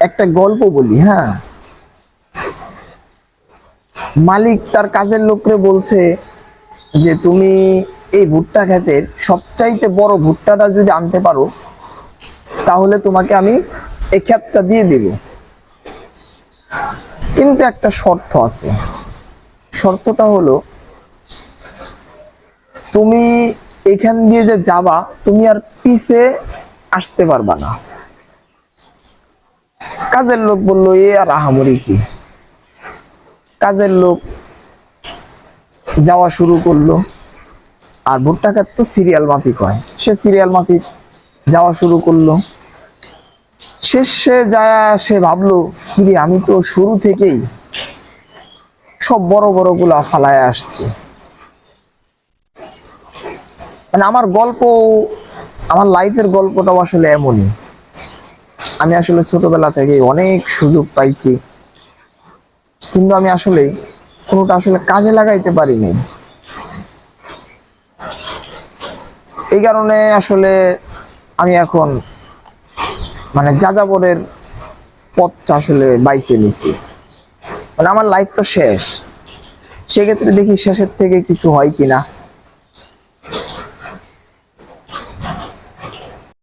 একটা গল্প বলি, হ্যাঁ। মালিক তার কাজের লোকরে বলছে যে তুমি এই ভুট্টা ক্ষেতের সবচাইতে বড় ভুট্টাটা যদি আনতে পারো তাহলে তোমাকে আমি এই ক্ষেতটা দিয়ে দিব, কিন্তু একটা শর্ত আছে। শর্তটা হলো তুমি এখান দিয়ে যে যাবা তুমি আর পিছে আসতে পারবা না। কাজের লোক বললো এ আর আহামরি কি। কাজের লোক যাওয়া শুরু করলো, আর ভুট্টা ক্ষেত তো সিরিয়াল মাফিক হয়, সে সিরিয়াল মাফিক যাওয়া শুরু করলো। শেষে যায় সে ভাবলো কিরে আমি তো শুরু থেকেই সব বড় বড় গুলা ফালায় আসছি। মানে আমার গল্প, আমার লাইফের গল্পটাও আসলে এমনই। আমি আসলে ছোটবেলা থেকে অনেক সুযোগ পাইছি, কিন্তু আমি আসলে কোনোটা আসলে কাজে লাগাইতে পারিনি। এই কারণে আসলে আমি এখন মানে যাযাবরের পথটা আসলে বাইছে নিছি। মানে আমার লাইফ তো শেষ, সেক্ষেত্রে দেখি শেষের থেকে কিছু হয় কিনা।